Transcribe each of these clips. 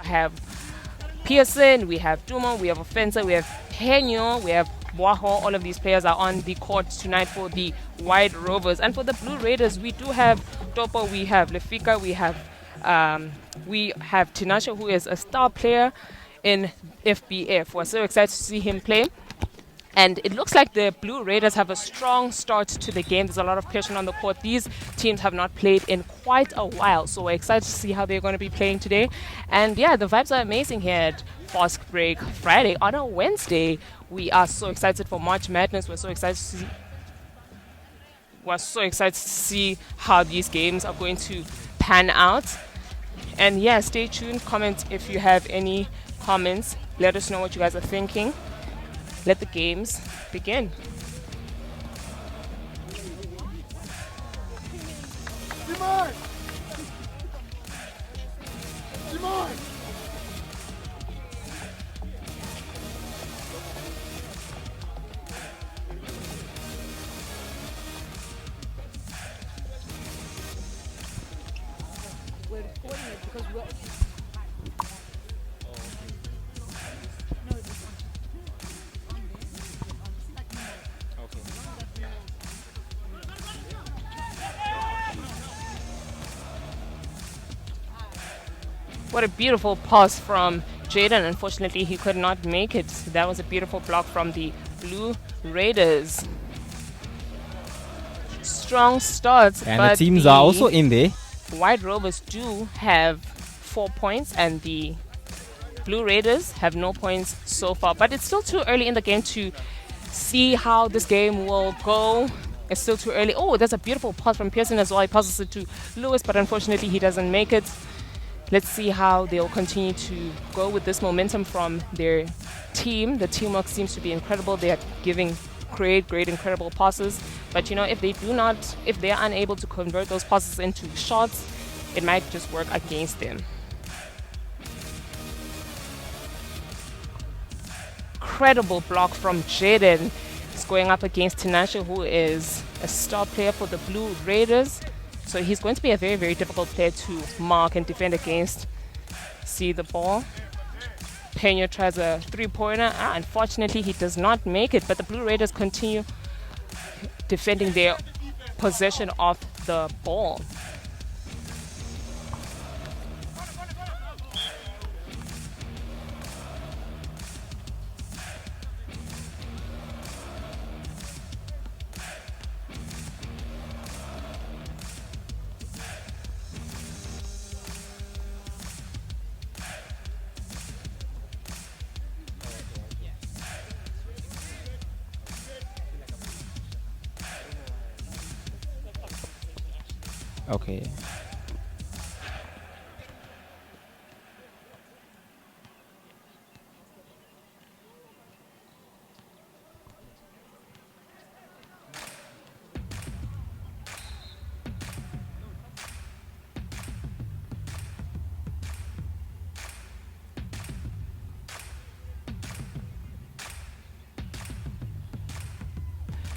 have Pearson, we have Duma, we have Offensa, we have Penyo, we have Boaho. All of these players are on the court tonight for the White Rovers. And for the Blue Raiders, we do have Topo, we have Lefika, we have Tinashe, who is a star player in FBF. We're so excited to see him play. And it looks like the Blue Raiders have a strong start to the game. There's a lot of pressure on the court. These teams have not played in quite a while, so we're excited to see how they're going to be playing today. And yeah, the vibes are amazing here at Fast Break Friday. On a Wednesday, we are so excited for March Madness. We're so excited to see how these games are going to pan out. And yeah, stay tuned. Comment if you have any comments. Let us know what you guys are thinking. Let the games begin. Simon! Simon! We're recording it because we're... What a beautiful pass from Jaden. Unfortunately, he could not make it. That was a beautiful block from the Blue Raiders. Strong starts, And but the teams are also in there. White Rovers do have 4 points, and the Blue Raiders have no points so far. But it's still too early in the game to see how this game will go. It's still too early. Oh, there's a beautiful pass from Pearson as well. He passes it to Lewis, but unfortunately he doesn't make it. Let's see how they'll continue to go with this momentum from their team. The teamwork seems to be incredible. They are giving great, incredible passes. But if they are unable to convert those passes into shots, it might just work against them. Incredible block from Jaden. It's going up against Tinashe, who is a star player for the Blue Raiders. So he's going to be a very, very difficult player to mark and defend against. See the ball. Penyo tries a three-pointer. Unfortunately, he does not make it, but the Blue Raiders continue defending their possession of the ball. Okay.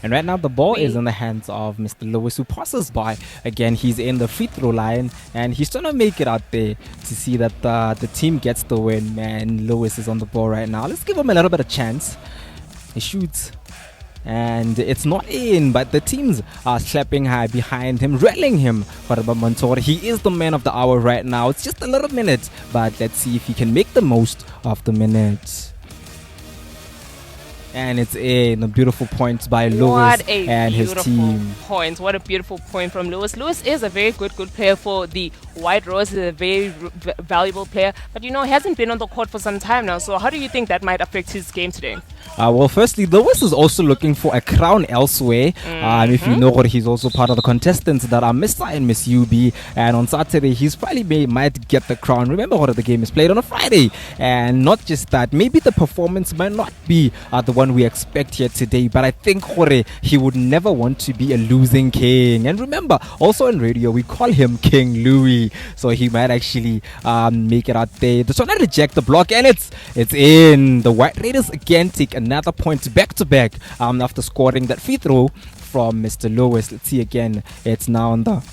And right now the ball is in the hands of Mr. Lewis, who passes by. Again, he's in the free throw line and he's trying to make it out there to see that the team gets the win. Man, Lewis is on the ball right now. Let's give him a little bit of chance. He shoots and it's not in, but the teams are slapping high behind him, rallying him. Montour, he is the man of the hour right now. It's just a little minute, but let's see if he can make the most of the minute. And it's in. A beautiful point by Lewis and his team. What a beautiful point from Lewis. Lewis is a very good player for the White Rovers. He's a very valuable player. But he hasn't been on the court for some time now. So how do you think that might affect his game today? Well, firstly, Lewis is also looking for a crown elsewhere. If you know, he's also part of the contestants that are Mr. and Miss UB. And on Saturday, he's probably might get the crown. Remember, the game is played on a Friday. And not just that, maybe the performance might not be the one we expect here today. But I think he would never want to be a losing king. And remember, also on radio, we call him King Louis. So he might actually make it out there. They're trying to reject the block, and it's in. The White Raiders again take another point back to back after scoring that free throw from Mr. Lewis. Let's see again. It's now on the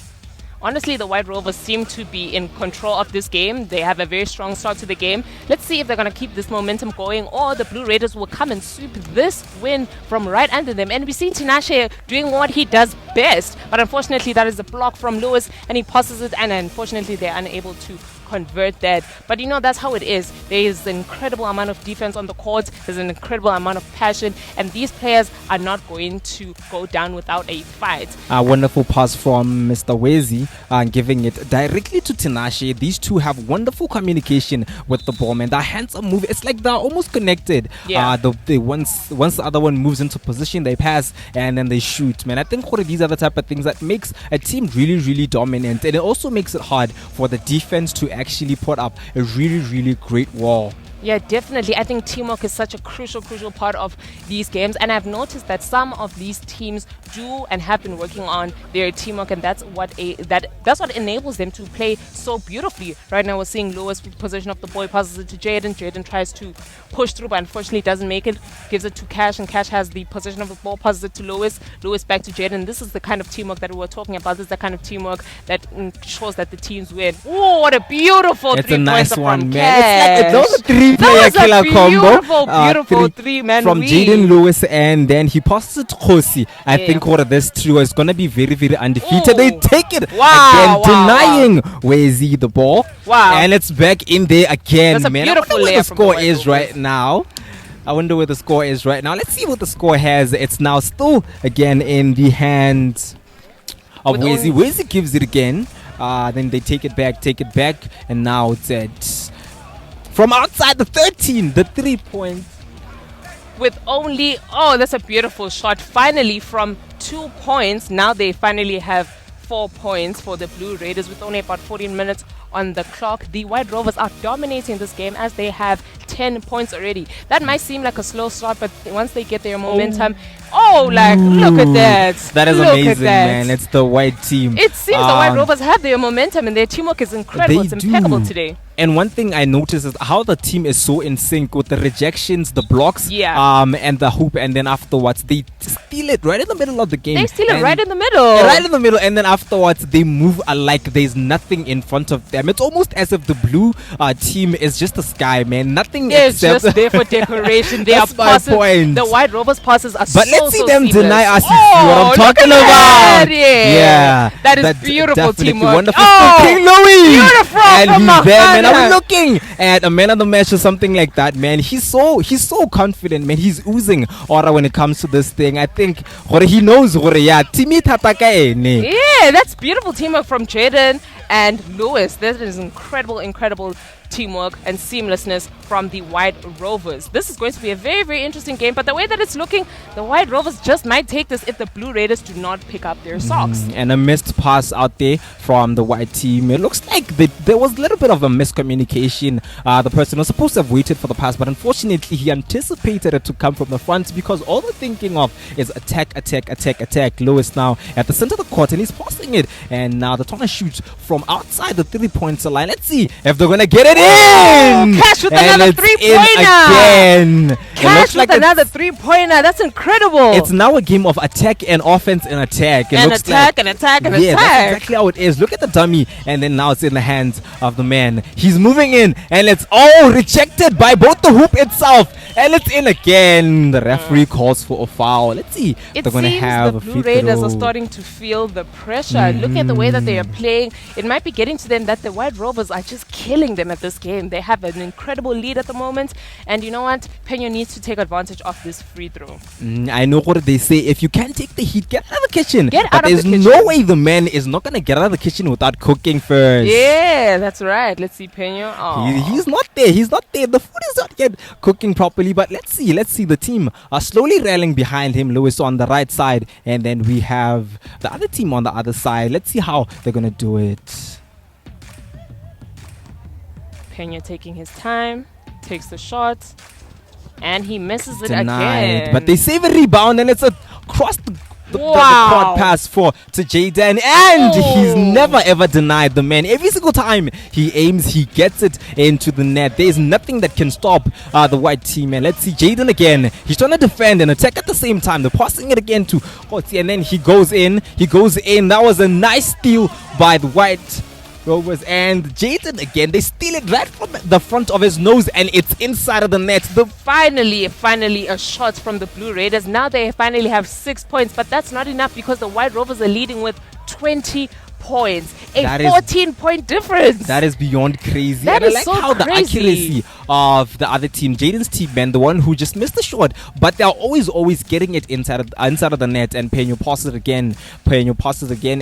Honestly, the White Rovers seem to be in control of this game. They have a very strong start to the game. Let's see if they're going to keep this momentum going, or the Blue Raiders will come and sweep this win from right under them. And we see Tinashe doing what he does best, but unfortunately that is a block from Lewis, and he passes it, and unfortunately they're unable to convert that. But you know, that's how it is. There is an incredible amount of defense on the court, there's an incredible amount of passion, and these players are not going to go down without a fight. A wonderful pass from Mr. Wezi, giving it directly to Tinashe. These two have wonderful communication with the ball, man. Their hands are moving. It's like they're almost connected. Yeah. Once the other one moves into position, they pass and then they shoot, man. I think these are the type of things that makes a team really, really dominant, and it also makes it hard for the defense to actually put up a really, really great wall. Yeah, definitely. I think teamwork is such a crucial part of these games, and I've noticed that some of these teams do and have been working on their teamwork, and that's what enables them to play so beautifully. Right now, we're seeing Lewis with possession of the ball, passes it to Jaden. Jaden tries to push through, but unfortunately doesn't make it. Gives it to Cash, and Cash has the possession of the ball, passes it to Lewis. Lewis back to Jaden. This is the kind of teamwork that we were talking about. This is the kind of teamwork that shows that the teams win. Oh, what a beautiful It's 3 a nice points one, from man. Cash. It's like those are three-player That was a killer beautiful, combo. beautiful three-man from win. Jaden Lewis, and then he passes it to Khosi. I Yeah. think this trio is gonna be very, very undefeated. Ooh. They take it Wow, again, wow, denying Wezi the ball. Wow. And it's back in there again, That's a man. beautiful I wonder layup where the from the score White is Rovers. right now. I wonder where the score is right now. Let's see what the score has. It's now still again in the hands of With Wezi. only- Wezi gives it again. Then they take it back, and now it's at from outside the 13, the 3 points. With only, oh, that's a beautiful shot. Finally, from 2 points, now they finally have 4 points for the Blue Raiders with only about 14 minutes on the clock. The White Rovers are dominating this game as they have 10 points already. That might seem like a slow start, but once they get their momentum, look at that. That is Look at amazing, that. man. It's the white team. It seems the White Rovers have their momentum, and their teamwork is incredible. They It's impeccable do. today. And one thing I noticed is how the team is so in sync with the rejections, the blocks, Yeah. and the hoop, and then afterwards they steal it right in the middle of the game. They steal it And- right in the middle. Right in the middle, and then afterwards they move like there's nothing in front of them. It's almost as if the blue team is just the sky, man. Nothing They're except just there for decoration. They That's are my passes. point. The White Rovers passes are But let's see them seamless. deny us. You see Oh, what I'm look talking at that. about? Yeah. That is That's beautiful definitely teamwork. Wonderful. Oh, King Louis. beautiful And from he's there, man. Mahana. Are we looking at a man of the match or something like that, man? He's so confident, man. He's oozing aura when it comes to this thing. I think he knows yeah, Timi Tataka ene. Yeah, that's beautiful teamwork from Jaden and Lewis. That is incredible teamwork and seamlessness from the White Rovers. This is going to be a very, very interesting game, but the way that it's looking, the White Rovers just might take this if the Blue Raiders do not pick up their socks. And a missed pass out there from the white team. It looks like there was a little bit of a miscommunication. The person was supposed to have waited for the pass, but unfortunately he anticipated it to come from the front, because all they're thinking of is attack. Lewis now at the center of the court, and he's passing it, and now they're trying to shoot from outside the 3-point line. Let's see if they're gonna get it in. Cash with And another it's in three-pointer. again. It Cash looks like with it's- another 3-pointer. That's incredible. It's now a game of attack and offense and attack. It and looks attack like, and attack and yeah, attack. that's exactly how it is. Look at the dummy, and then now it's in the hands of the man. He's moving in, and it's all rejected by both the hoop itself, and it's in again. The referee calls for a foul. Let's see if It they're going to seems have the a Blue free Raiders throw. are starting to feel the pressure. Looking at the way that they are playing, it might be getting to them that the White Rovers are just killing them at this game. They have an incredible lead at the moment, and you know what? Penyo needs to take advantage of this free throw. I know what they say. If you can't take the heat, get out of the kitchen. Get but out of there's the kitchen. no way the man is not going to get out of the kitchen without cooking first. Yeah, that's right. Let's see Penyo. He's not there. He's not there. The food is not yet cooking properly. But let's see. The team are slowly rallying behind him. Lewis on the right side, and then we have the other team on the other side. Let's see how they're gonna do it. Penyo taking his time, takes the shot, and he misses it Denied. again. But they save a rebound, and it's across the the Wow. quad pass to Jaden, and he's never ever denied the man. Every single time he aims, he gets it into the net. There's nothing that can stop the white team. And let's see Jaden again. He's trying to defend and attack at the same time. They're passing it again to Hoti, and then he goes in. That was a nice steal by the White Rovers, and Jaden again, they steal it right from the front of his nose, and it's inside of the net. Finally a shot from the Blue Raiders. Now they finally have 6 points, but that's not enough because the White Rovers are leading with 20 points. A 14-point difference. That is beyond crazy. That and is I like so how the crazy. accuracy of the other team, Jaden's team, man, the one who just missed the shot, but they're always getting it inside of the net. And Peño passes it again,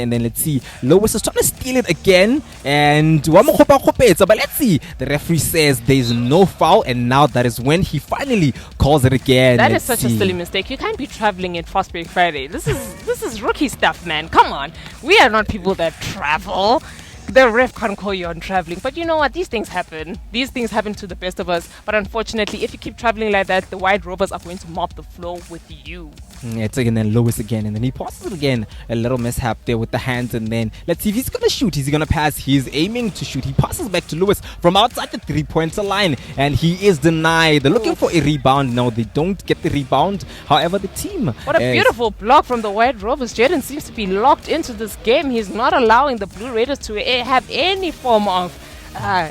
and then let's see, Lois is trying to steal it again, and but let's see, the referee says there's no foul, and now that is when he finally calls it again. That is such a silly mistake. You can't be traveling in Fast Break Friday. This is rookie stuff, man. Come on, we are not people that travel. The ref can't call you on traveling, but you know what? These things happen. These things happen to the best of us. But unfortunately, if you keep traveling like that, the White Rovers are going to mop the floor with you. It's again, then Lewis again, and then he passes it again. A little mishap there with the hands, and then let's see if he's gonna shoot. Is he gonna pass? He's aiming to shoot. He passes back to Lewis from outside the 3-pointer line, and he is denied. They're looking for a rebound. No, they don't get the rebound. However, the team. What a beautiful block from the White Rovers. Jaden seems to be locked into this game. He's not allowing the Blue Raiders to have any form of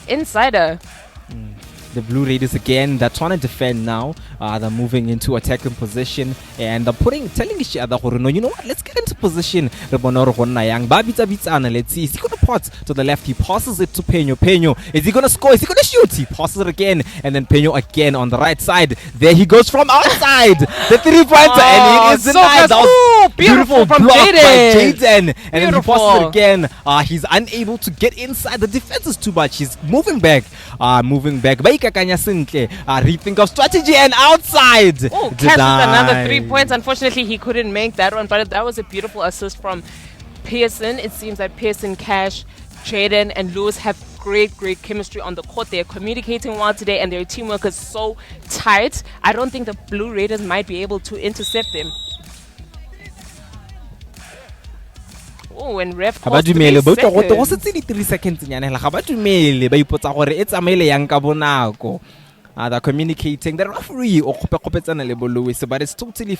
insider. The Blue Raiders again, they're trying to defend now. They're moving into attacking position, and they're telling each other, no, you know what, let's get into position. Let's see, is he going to pass to the left? He passes it to Peño. Is he going to score? Is he going to shoot? He passes it again, and then Peño again on the right side. There he goes from outside. The 3-pointer, and it is denied. That was beautiful from block Jaden. by Jaden. And then he passes it again. He's unable to get inside. The defense is too much. He's moving back. Rethink of strategy, and outside. Oh, catches another 3 points. Unfortunately, he couldn't make that one, but that was a beautiful assist from Pearson. It seems that Pearson, Cash, Jaden, and Lewis have great chemistry on the court. They're communicating well today, and their teamwork is so tight. I don't think the Blue Raiders might be able to intercept them. Oh, and ref calls 3 seconds. They're communicating. The referee, but it's totally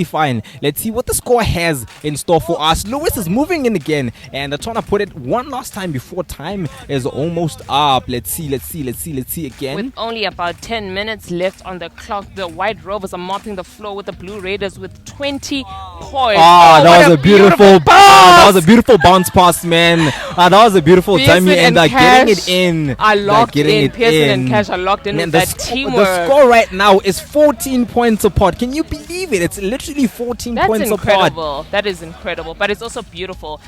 fine. Let's see what the score has in store for us. Lewis is moving in again, and they're trying to put it one last time before time is almost up. Let's see again. With only about 10 minutes left on the clock, the White Rovers are mopping the floor with the Blue Raiders with 20 points. That was a beautiful bounce. That was a beautiful bounce pass, man. That was a beautiful dummy, and they're getting it in. Pearson and Cash are locked in. Man, the score right now is 14 points apart. Can you believe it? It's literally 14 points apart. That is incredible, but it's also beautiful.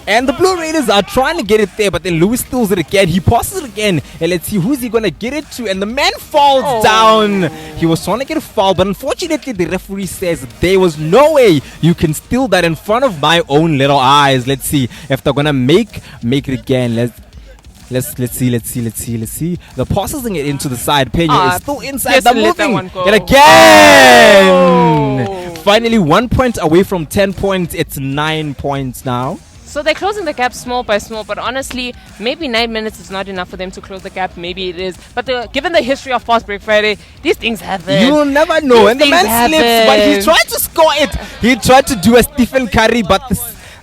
And the Blue Raiders are trying to get it there, but then Lewis steals it again. He passes it again, and let's see who's he gonna get it to. And the man falls down. He was trying to get a foul, but unfortunately the referee says there was no way you can steal that in front of my own little eyes. Let's see if they're gonna make it again. Let's see. The passing it into the side. Peño is still inside. They're moving it again. Finally, 1 point away from 10 points. It's 9 points now. So they're closing the gap small by small, but honestly, maybe 9 minutes is not enough for them to close the gap. Maybe it is. But given the history of Fast Break Friday, these things happen. You'll never know. And the man slips, but he tried to score it. He tried to do a Stephen Curry, but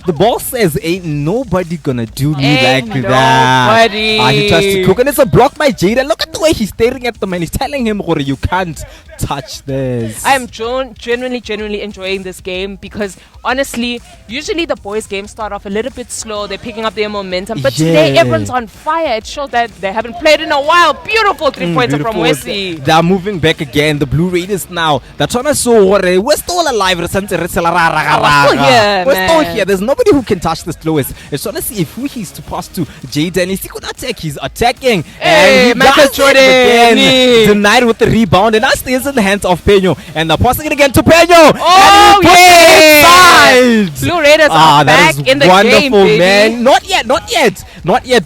the ball says, ain't nobody gonna do me like that. He tries to cook, and it's a block by Jaden. Look at the way he's staring at the man. He's telling him, you can't touch this. I am genuinely enjoying this game because honestly, usually the boys' games start off a little bit slow. They're picking up their momentum, but today everyone's on fire. It shows that they haven't played in a while. Beautiful 3-pointer from Wesley. They're moving back again. The Blue Raiders now, they're trying to show we're still alive. We're still here. There's nobody who can touch this Lewis. It's trying to see if he's to pass to Jaden. Is he gonna attack? He's attacking. Hey, and Michael Jordan denied with the rebound, and that stays in the hands of Peño, and they're passing it again to Peño. Oh, yes! Blue Raiders are back in the game, baby. Man. Not yet,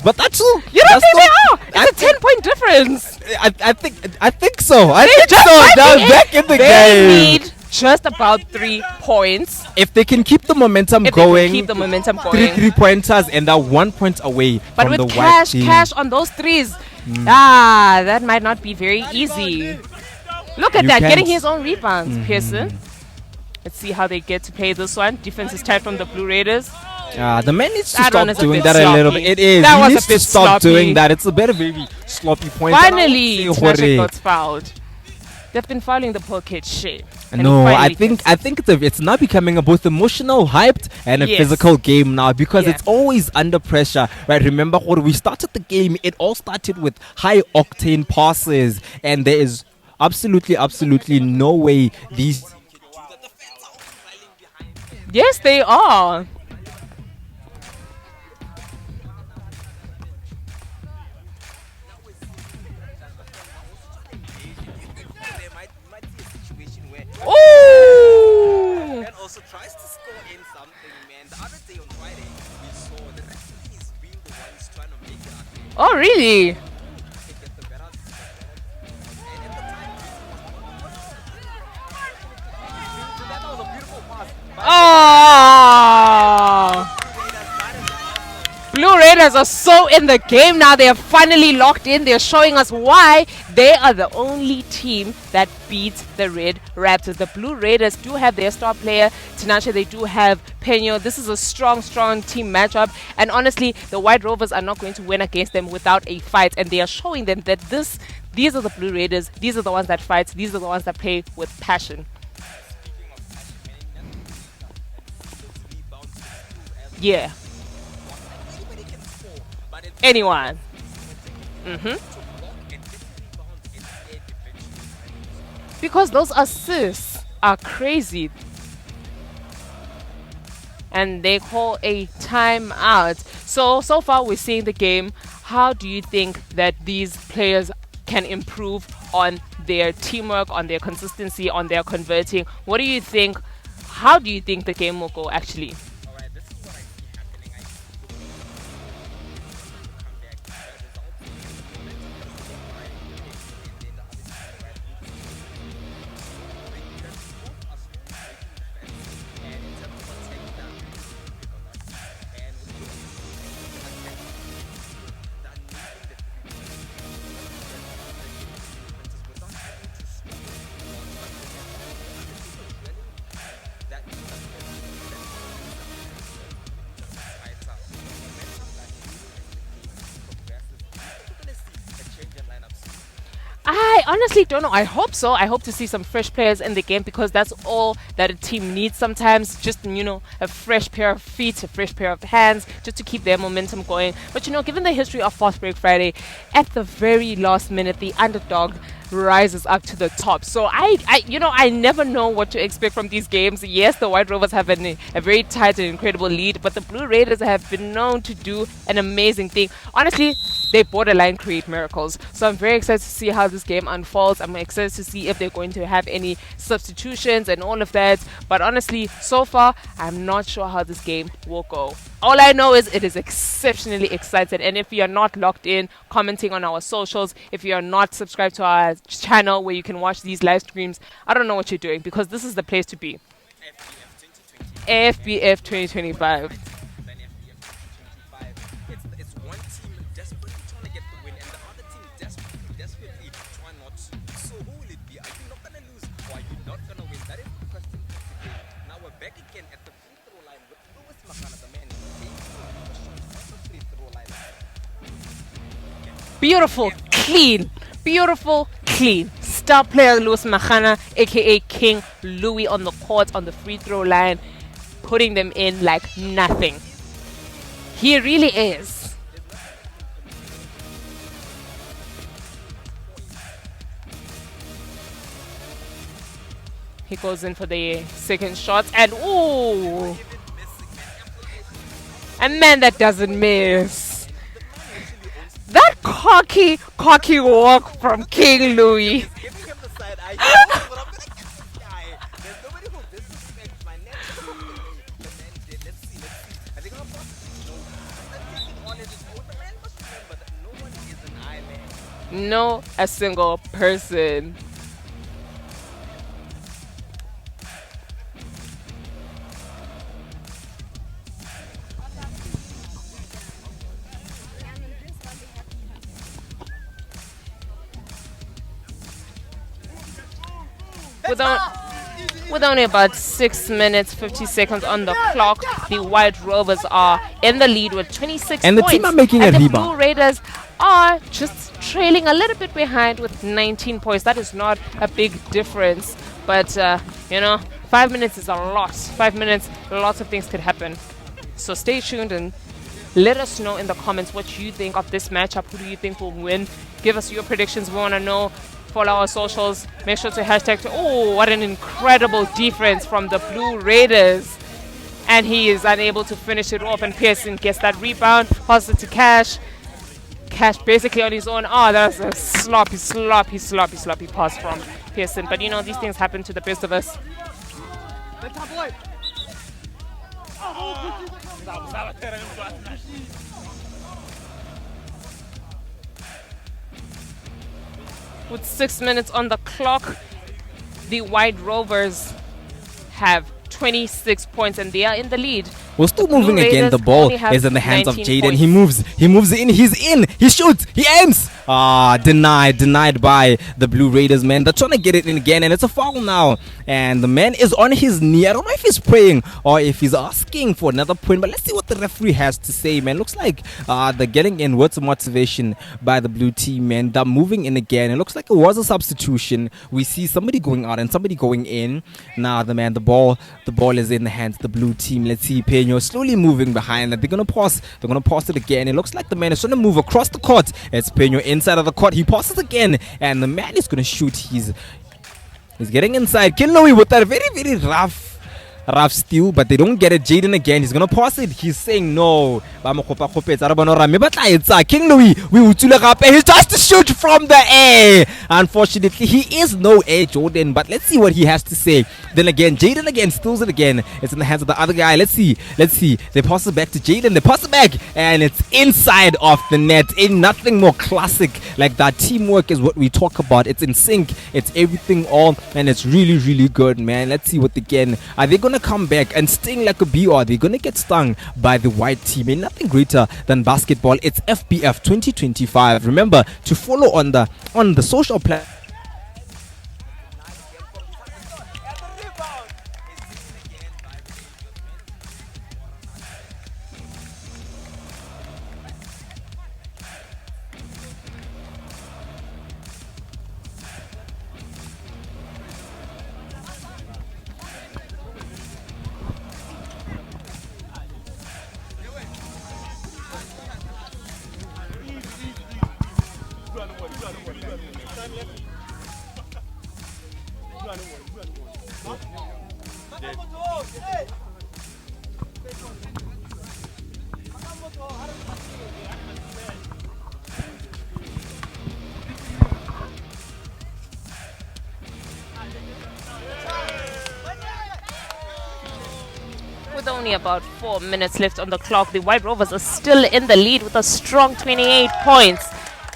but that's all. You don't think they are? It's a 10-point difference. I think so. They're back in the game. just about 3 points. If they can keep the momentum If they can going, keep the momentum three going. 3-pointers, and they're 1 point away But from the with white team. cash on those threes, that might not be very easy. Look at You that, getting can't- his own rebounds, Pearson. Let's see how they get to play this one. Defense is tight from the Blue Raiders. The man needs to That one stop is a doing bit that a little sloppy. bit. It is. That He was a needs to bit stop sloppy. doing that. It's a very sloppy point. Finally, But I Tinashe would got say, fouled. They've been fouling the poor kid shit. And no, he I finally think gets it's now becoming a both emotional, hyped, and a Yes. physical game now because Yeah. it's always under pressure. Right? Remember when we started the game, it all started with high octane passes, and there is absolutely no way these. Yes, they are. Ooh! Also tries to score in something, man. The other day on Friday, we saw the referees being the ones trying to make it. Oh, really? Oh! Blue Raiders are so in the game now. They are finally locked in. They're showing us why they are the only team that beats the Red Raptors. The Blue Raiders do have their star player, Tinashe. They do have Peño. This is a strong team matchup. And honestly, the White Rovers are not going to win against them without a fight. And they are showing them that these are the Blue Raiders. These are the ones that fight. These are the ones that play with passion. Yeah. Anyone. Because those assists are crazy. And they call a timeout. So far we're seeing the game. How do you think that these players can improve on their teamwork, on their consistency, on their converting? What do you think? How do you think the game will go actually? I honestly don't know. I hope so. I hope to see some fresh players in the game because that's all that a team needs sometimes. Just, a fresh pair of feet, a fresh pair of hands, just to keep their momentum going. But, given the history of Fast Break Friday, at the very last minute, the underdog rises up to the top. So I never know what to expect from these games. Yes, the White Rovers have a very tight and incredible lead, but the Blue Raiders have been known to do an amazing thing. Honestly, they borderline create miracles. So I'm very excited to see how this game unfolds. I'm excited to see if they're going to have any substitutions and all of that. But honestly, so far, I'm not sure how this game will go. All I know is it is exceptionally excited. And if you are not locked in, commenting on our socials, if you are not subscribed to our channel where you can watch these live streams, I don't know what you're doing because this is the place to be. FBF 2025. It's one team desperately trying to get the win, and the other team desperately trying not to. So who will it be? Are you not gonna lose, or are you not gonna win? That is the question today. Now we're back again at the free throw line with Louis Makana, the man free throw line. Beautiful, clean. Star player Louis Mahana, aka King Louis, on the court on the free throw line, putting them in like nothing. He really is. He goes in for the second shot and ooh! A man that doesn't miss. That cocky walk from King Louis. No, a single person. With only about 6 minutes 50 seconds on the clock, the White Rovers are in the lead with 26 And the points. team are making a and the rebound. Blue Raiders are just trailing a little bit behind with 19 points. That is not a big difference, but 5 minutes is a lot. 5 minutes, lots of things could happen. So stay tuned and let us know in the comments what you think of this matchup. Who do you think will win? Give us your predictions. We want to know. Follow our socials. Make sure to hashtag. Oh, what an incredible defense from the Blue Raiders. And he is unable to finish it off. And Pearson gets that rebound. Passes it to Cash. Cash basically on his own. Oh, that's a sloppy pass from Pearson. But these things happen to the best of us. With 6 minutes on the clock, the White Rovers have 26 points and they are in the lead. We're still moving Blue again. The Raiders ball only have is in the hands of 19 Jaden. points. He moves in, he's in, he shoots, he aims. Denied by the Blue Raiders, man. They're trying to get it in again, and it's a foul now. And the man is on his knee. I don't know if he's praying or if he's asking for another point, but let's see what the referee has to say, man. Looks like they're getting in words of motivation by the blue team, man. They're moving in again. It looks like it was a substitution. We see somebody going out and somebody going in. Now the ball is in the hands of the blue team. Let's see Peño slowly moving behind that. They're gonna pass it again. It looks like the man is trying to move across the court. It's Peño inside of the court. He passes again, and the man is gonna shoot. He's getting inside. Kinlowy with that very, very rough steal, but they don't get it. Jaden again, he's gonna pass it. He's saying no. Kinlowy, he tries to shoot from the air. Unfortunately, he is no air Jordan, but let's see what he has to say. Then again, Jaden again steals it again. It's in the hands of the other guy. Let's see. They pass it back to Jaden. They pass it back, and it's inside of the net. Ain't nothing more classic like that. Teamwork is what we talk about. It's in sync. It's everything all, and it's really, really good, man. Let's see what again. Are they gonna come back and sting like a bee, or are they gonna get stung by the white team? Ain't nothing greater than basketball. It's FBF25. Remember to follow on the social platform. With only about 4 minutes left on the clock, the White Rovers are still in the lead with a strong 28 points.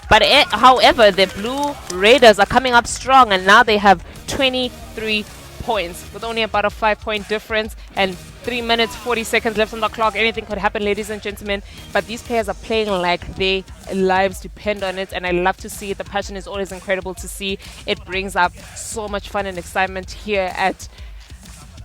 But however, the Blue Raiders are coming up strong, and now they have 23 points with only about a 5-point difference and 3 minutes 40 seconds left on the clock. Anything could happen, ladies and gentlemen, but these players are playing like their lives depend on it, and I love to see it. The passion is always incredible to see. It brings up so much fun and excitement here at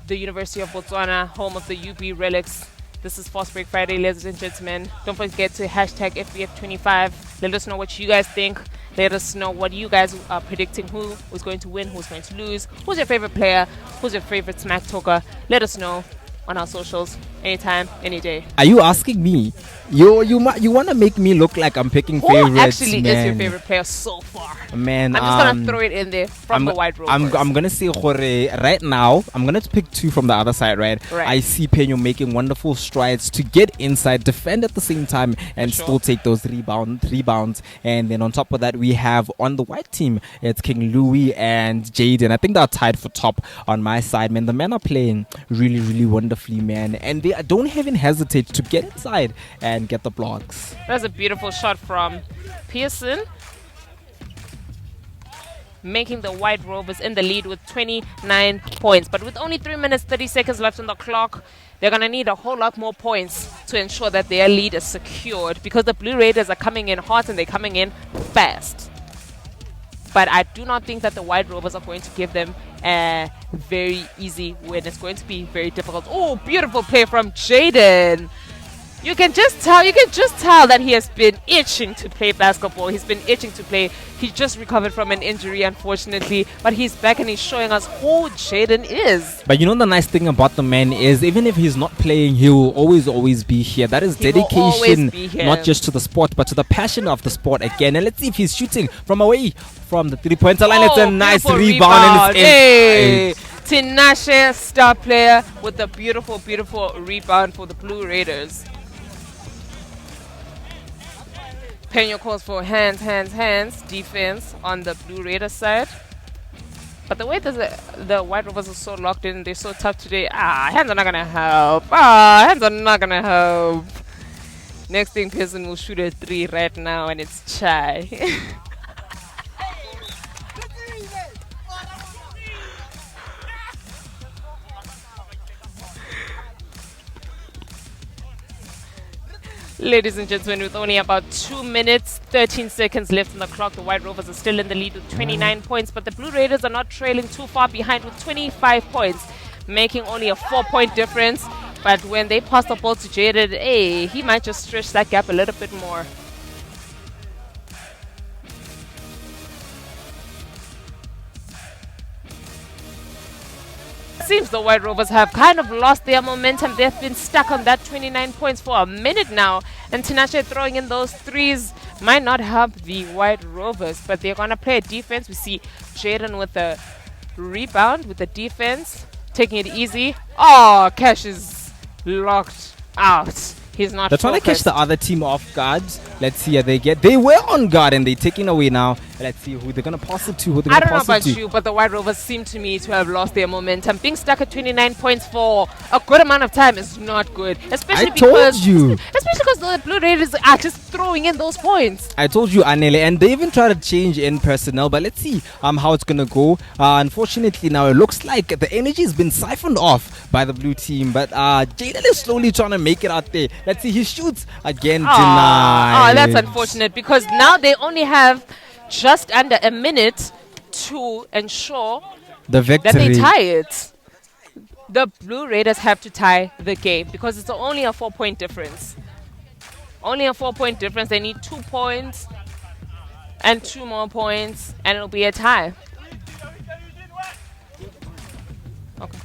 the University of Botswana, home of the UB Relics. This is Fast Break Friday, ladies and gentlemen. Don't forget to hashtag FBF25. Let us know what you guys think. Let us know what you guys are predicting, who is going to win, who's going to lose, who's your favorite player, who's your favorite smack talker. Let us know on our socials anytime, any day. Are you asking me? You want to make me look like I'm picking favorites, Who actually man. is your favorite player so far? Man, I'm just gonna throw it in there from the White Rovers. I'm gonna say right now. I'm gonna pick two from the other side, right? I see Peño making wonderful strides to get inside, defend at the same time, and still take those rebounds. And then on top of that, we have on the white team, it's King Louis and Jaden. I think they're tied for top on my side, man. The men are playing really, really wonderfully, man, and they don't even hesitate to get inside and get the blocks. That's a beautiful shot from Pearson, making the White Rovers in the lead with 29 points. But with only 3 minutes 30 seconds left on the clock, they're going to need a whole lot more points to ensure that their lead is secured, because the Blue Raiders are coming in hot and they're coming in fast. but I do not think that the White Rovers are going to give them a very easy win. It's going to be very difficult. Oh, beautiful play from Jaden. You can just tell that he has been itching to play basketball. He's been itching to play. He just recovered from an injury, unfortunately, but he's back and he's showing us who Jaden is. But you know the nice thing about the man is even if he's not playing, he will always be here. That is He will always dedication, be here. not just to the sport, but to the passion of the sport again. And let's see if he's shooting from away from the three-pointer line. It's a nice beautiful rebound. And it's Hey, in. Tinashe, star player, with a beautiful rebound for the Blue Raiders. Peña calls for hands, defense on the Blue Raiders side. But the way the White Rovers are so locked in, they're so tough today. Hands are not going to help. Hands are not going to help. Next thing, Pearson will shoot a 3 right now, and it's Chai. Ladies and gentlemen, with only about 2 minutes, 13 seconds left on the clock, the White Rovers are still in the lead with 29 points, but the Blue Raiders are not trailing too far behind with 25 points, making only a 4-point difference. But when they pass the ball to Jaden, he might just stretch that gap a little bit more. Seems the White Rovers have kind of lost their momentum. They've been stuck on that 29 points for a minute now, and Tinashe throwing in those threes might not help the White Rovers, but they're going to play a defense. We see Jaden with a rebound with the defense, taking it easy. Oh, Cash is locked out. He's not They're trying to catch focused. the other team off guard. Let's see how they get. They were on guard and they're taking away now. Let's see who they're going to pass it to. Who they're I going to don't know pass about it to. you, but the White Rovers seem to me to have lost their momentum. Being stuck at 29 points for a good amount of time is not good. Especially I told because you. Especially because the Blue Raiders are just throwing in those points. I told you, Anele, and they even tried to change in personnel, but let's see how it's gonna go. Unfortunately, now it looks like the energy has been siphoned off by the blue team, but Jaden is slowly trying to make it out there. Let's see, he shoots again, denied. Oh, that's unfortunate because now they only have just under a minute to ensure The that they victory. tie it. The Blue Raiders have to tie the game because it's only a 4-point difference. Only a 4-point difference. They need 2 points and 2 more points, and it'll be a tie. Okay.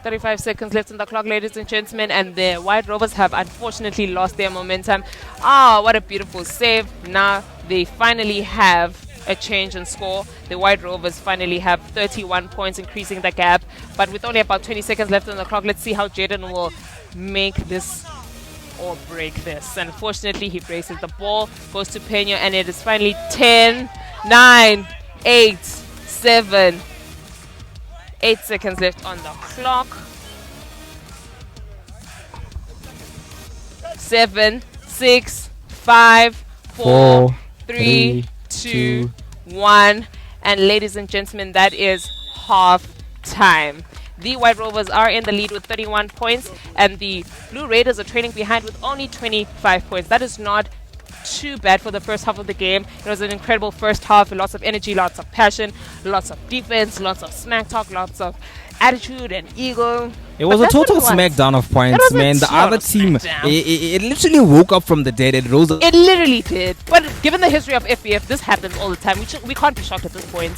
35 seconds left on the clock, ladies and gentlemen, and the White Rovers have unfortunately lost their momentum. What a beautiful save. Now they finally have a change in score. The White Rovers finally have 31 points, increasing the gap. But with only about 20 seconds left on the clock, let's see how Jaden will make this or break this. Unfortunately, he braces the ball, goes to Peña, and it is finally 10, 9, 8, 7, 8 seconds left on the clock. 7, 6, 5, 4, 3, 2, 1. And ladies and gentlemen, that is half time. The White Rovers are in the lead with 31 points, and the Blue Raiders are trailing behind with only 25 points. That is not too bad for the first half of the game. It was an incredible first half with lots of energy, lots of passion, lots of defense, lots of smack talk, lots of attitude and ego. It was But a that's what total it was. smackdown of It points, was a man. The other total team, smackdown. it literally woke up from the dead. It rose. It literally did. But given the history of FBF, this happens all the time. We can't be shocked at this point.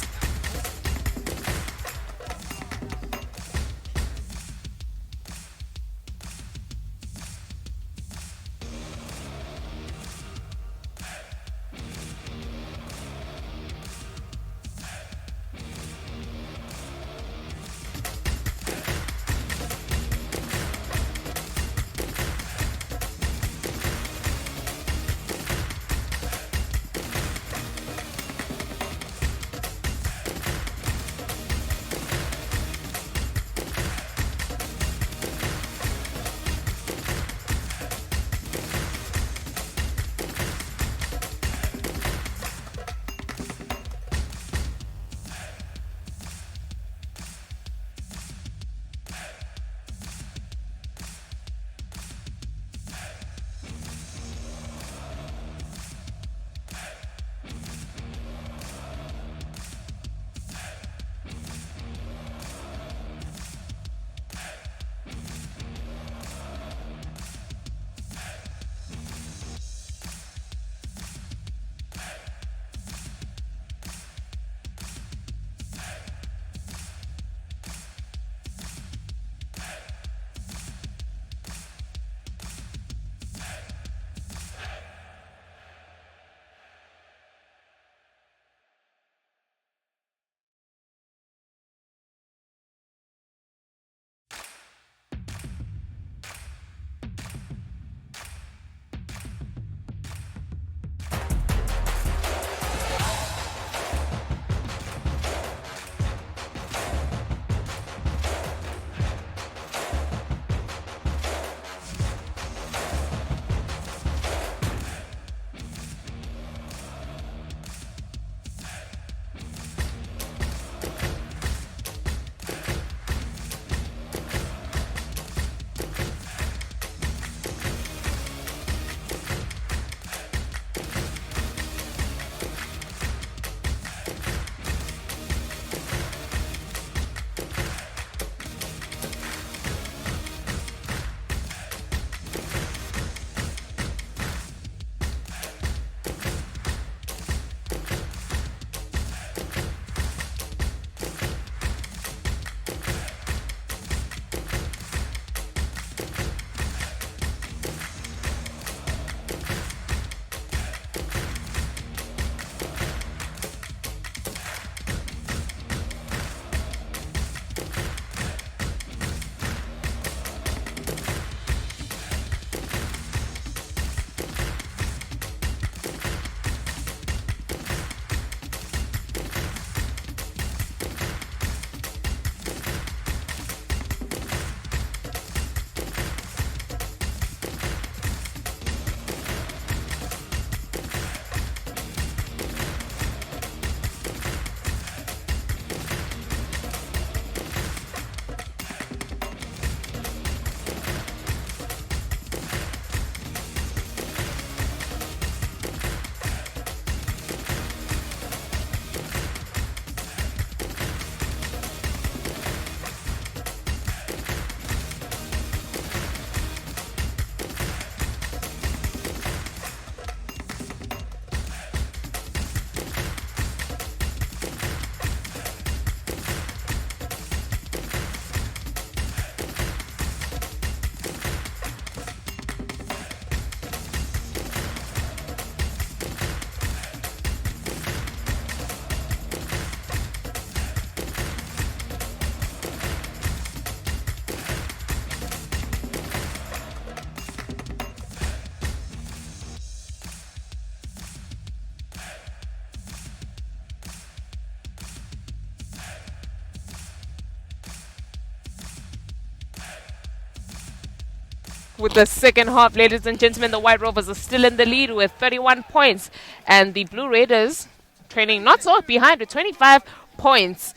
with the second half, ladies and gentlemen. The White Rovers are still in the lead with 31 points, and the Blue Raiders training not so behind with 25 points.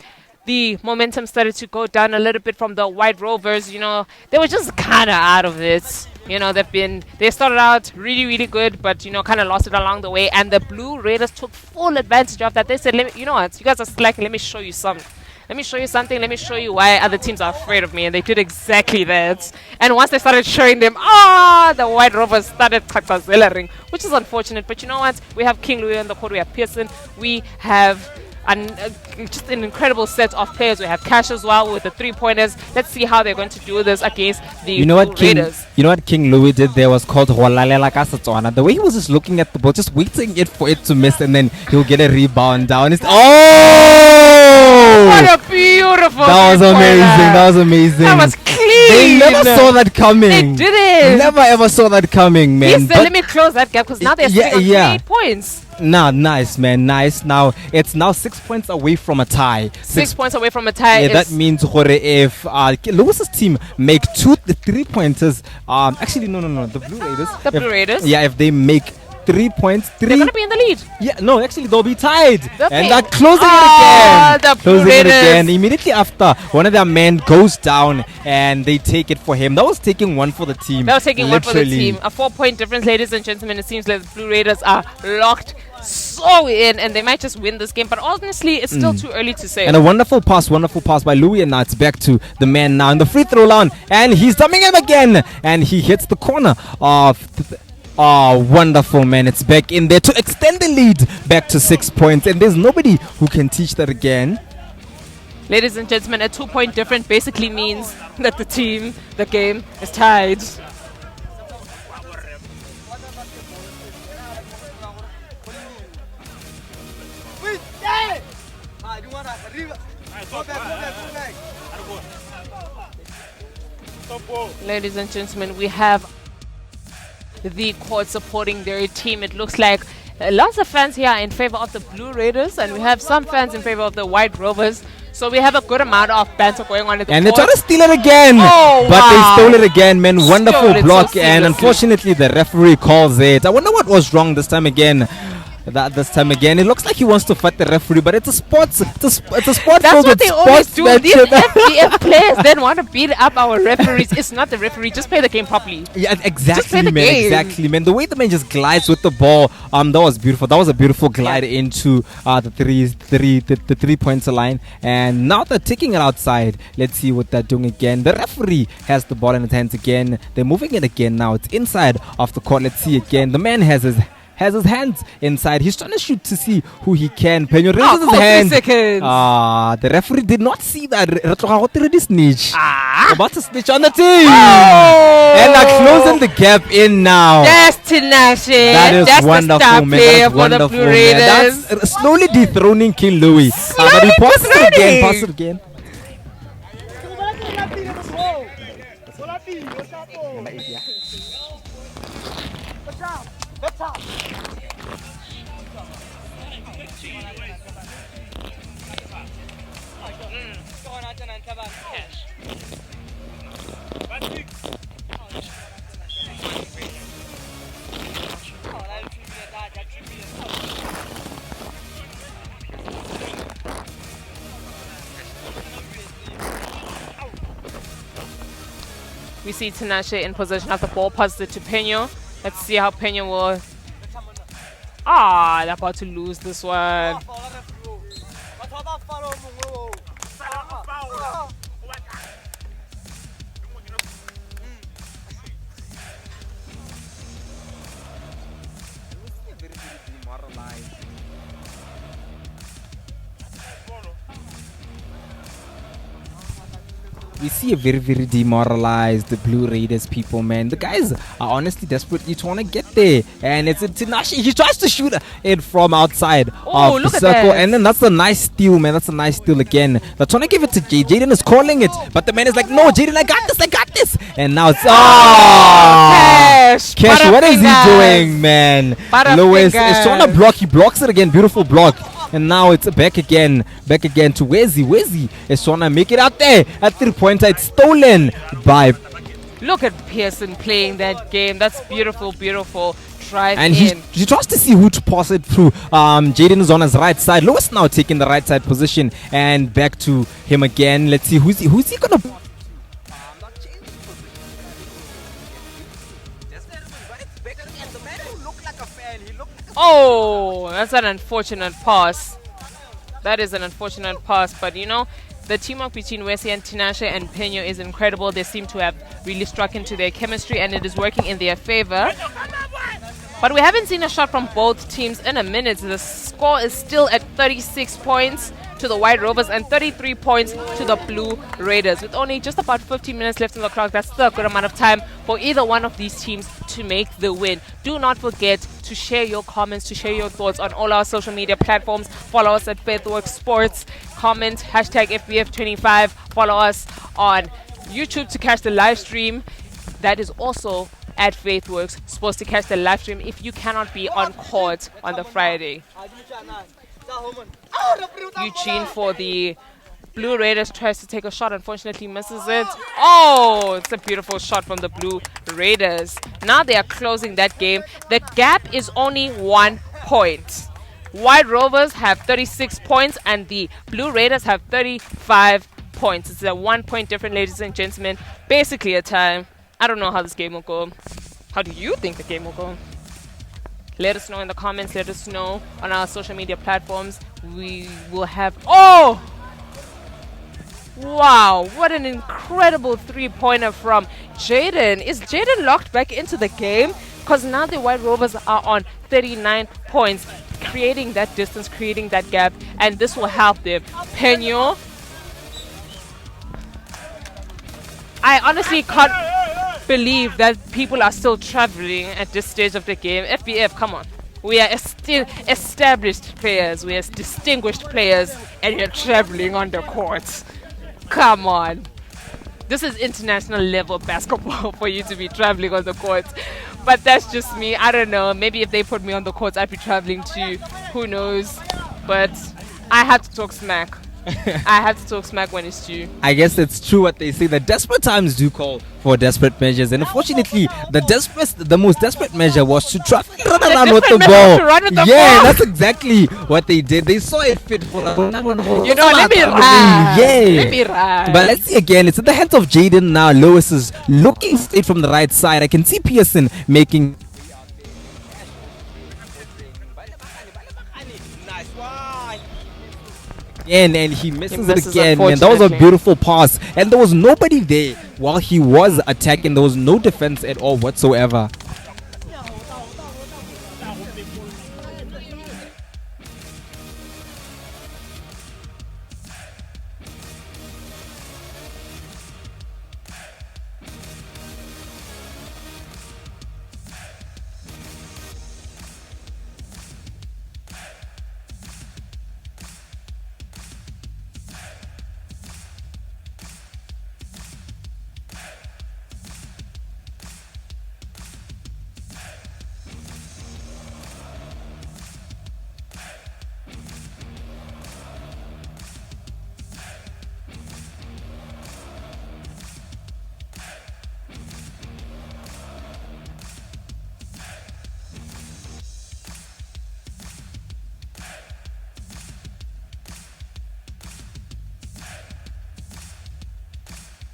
The momentum started to go down a little bit from the White Rovers. You know, they were just kind of out of it. You know, they started out really, really good, but, you know, kind of lost it along the way. And the Blue Raiders took full advantage of that. They said, you know what, you guys are slacking. Let me show you something. Let me show you something. Let me show you why other teams are afraid of me. And they did exactly that. And once they started showing them, the White Rovers started ring, which is unfortunate. But you know what? We have King Louis on the court. We have Pearson. We have just an incredible set of players. We have Cash as well with the 3-pointers. Let's see how they're going to do this against the Blue Raiders. You know what King Louis did there was called the way he was just looking at the ball, just waiting for it to miss, and then he'll get a rebound down. What a beautiful That was amazing. That was amazing. That was clean. They never saw that coming. They didn't. Never ever saw that coming, man. He said, let me close that gap because now they're sitting on 3 points. Nah, nice, man. Nice. Now, it's now 6 points away from a tie. 6 points away from a tie. Yeah, that means if Lewis's team make 2 3-pointers, actually, no. The Blue Raiders. The Blue Raiders? Yeah, if they make 3 points, they're going to be in the lead. Yeah, no, actually, they'll be tied. And they're closing it again. The Blue Raiders. It again. Immediately after, one of their men goes down and they take it for him. That was taking one for the team. That was taking one for the team. A 4-point difference, ladies and gentlemen. It seems like the Blue Raiders are locked so in, and they might just win this game. But honestly, it's still too early to say. And a wonderful pass by Louis, and now it's back to the man now in the free throw line, and he's dumping him again, and he hits the corner of. Wonderful, man. It's back in there to extend the lead back to 6 points, and there's nobody who can teach that again. Ladies and gentlemen, a 2-point difference basically means that the game is tied. Ladies and gentlemen, we have the court supporting their team. It looks like lots of fans here are in favor of the Blue Raiders, and we have some fans in favor of the White Rovers. So we have a good amount of banter going on at the and court. They're trying to steal it again. They stole it again, man. Wonderful block, and unfortunately the referee calls it. I wonder what was wrong this time again. This time again, it looks like he wants to fight the referee, but it's a sport. It's a sport. That's what they always do. These FBF players then want to beat up our referees. It's not the referee. Just play the game properly. Yeah, exactly, just play the man. game. Exactly, man. The way the man just glides with the ball, that was beautiful. That was a beautiful glide into the 3-point line. And now they're taking it outside. Let's see what they're doing again. The referee has the ball in his hands again. They're moving it again now. It's inside of the court. Let's see again. The man has his hands inside. He's trying to shoot to see who he can. Penyo raises his hand. 3 seconds. The referee did not see that. Snitch. About to snitch on the team. And they're closing the gap in now. That's Tinashe. That is That's wonderful, the star man. player That's for wonderful, the Blue man. Raiders. That's slowly dethroning King Louis. But he passes it again. Pass it again. We see Tinashe in possession of the ball, passes it to Penyo. Let's see how Penyo will. They're about to lose this one. We see a very, very demoralized Blue Raiders people, man. The guys are honestly desperately trying to get there. And it's Tinashe. He tries to shoot it from outside of the circle. And then that's a nice steal, man. That's a nice steal again. They're trying to give it to Jay. Jaden is calling it. But the man is like, no, Jaden, I got this. And now it's... Cash, what is he doing, man? Lewis is trying to block. He blocks it again. Beautiful block. And now it's back again to Wezi. Wezi is trying to make it out there. At 3-pointer, it's stolen by Look at Pearson playing that game. That's beautiful, beautiful. Drive And in. he tries to see who to pass it through. Jaden is on his right side. Lewis now taking the right side position, and back to him again. Let's see who's he gonna. Oh, that's an unfortunate pass. That is an unfortunate pass, but you know, the teamwork between Wesley and Tinashe and Penyo is incredible. They seem to have really struck into their chemistry, and it is working in their favor. But we haven't seen a shot from both teams in a minute. The score is still at 36 points to the White Rovers and 33 points to the Blue Raiders. With only just about 15 minutes left on the clock, that's still a good amount of time for either one of these teams to make the win. Do not forget to share your comments, to share your thoughts on all our social media platforms. Follow us at Faithworks Sports. Comment hashtag FBF25. Follow us on YouTube to catch the live stream. That is also at Faithworks Sports to catch the live stream if you cannot be on court on the Friday. Eugene for the Blue Raiders tries to take a shot, unfortunately misses it. Oh, it's a beautiful shot from the Blue Raiders. Now they are closing that game. The gap is only 1 point. White Rovers have 36 points and the Blue Raiders have 35 points. It's a 1 point difference, ladies and gentlemen. Basically a tie. I don't know how this game will go. How do you think the game will go? Let us know in the comments. Let us know on our social media platforms. We will have... Oh! Wow, what an incredible three-pointer from Jaden. Is Jaden locked back into the game? Because now the White Rovers are on 39 points, creating that distance, creating that gap, and this will help them. Penyo. I honestly can't believe that people are still traveling at this stage of the game. FBF, come on. We are still established players. We are distinguished players, and you're traveling on the court. Come on. This is international level basketball for you to be traveling on the court. But that's just me. I don't know. Maybe if they put me on the court, I'd be traveling too. Who knows? But I have to talk smack. I have to talk smack when it's due. I guess it's true what they say. The desperate times do call for desperate measures, and unfortunately, the most desperate measure was to try to run around with the ball. Yeah, that's exactly what they did. They saw it fit for. You know, let me run. Yeah. Let me run. But let's see again. It's in the hands of Jaden now. Lewis is looking straight from the right side. I can see Pearson making. And he misses it again, and that was a beautiful pass, and there was nobody there while he was attacking. There was no defense at all whatsoever.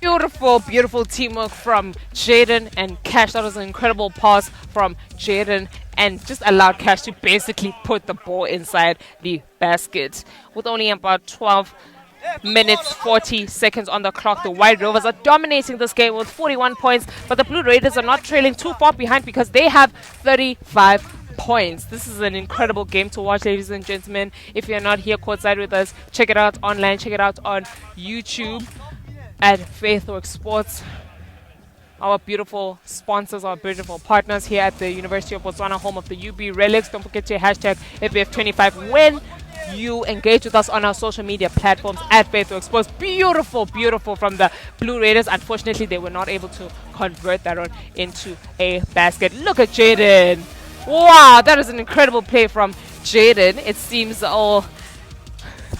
Beautiful, beautiful teamwork from Jaden and Cash. That was an incredible pass from Jaden and just allowed Cash to basically put the ball inside the basket. With only about 12 minutes, 40 seconds on the clock, the White Rovers are dominating this game with 41 points, but the Blue Raiders are not trailing too far behind because they have 35 points. This is an incredible game to watch, ladies and gentlemen. If you're not here courtside with us, check it out online, check it out on YouTube at Faithworks Sports. Our beautiful sponsors, our beautiful partners here at the University of Botswana, home of the UB Relics. Don't forget to hashtag FBF25 when you engage with us on our social media platforms at Faithworks Sports. Beautiful, beautiful from the Blue Raiders. Unfortunately, they were not able to convert that one into a basket. Look at Jaden. Wow, that is an incredible play from Jaden. It seems all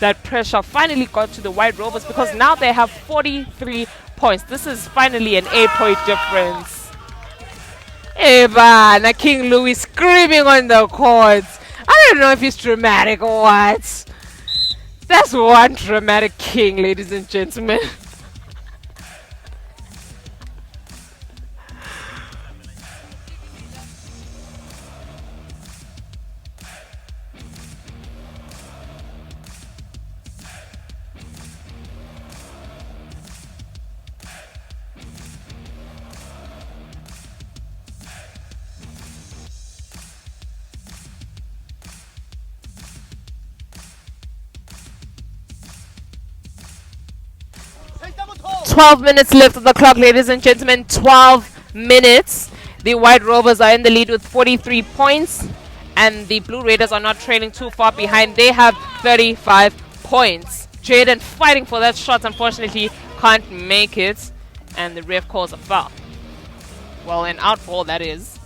that pressure finally got to the White Rovers because now they have 43 points. This is finally an 8-point difference. Eva, King Louis screaming on the court. I don't know if he's dramatic or what. That's one dramatic king, ladies and gentlemen. 12 minutes left on the clock, ladies and gentlemen. 12 minutes. The White Rovers are in the lead with 43 points, and the Blue Raiders are not trailing too far behind. They have 35 points. Jaden fighting for that shot, unfortunately can't make it, and the ref calls a foul. Well, an out ball, that is.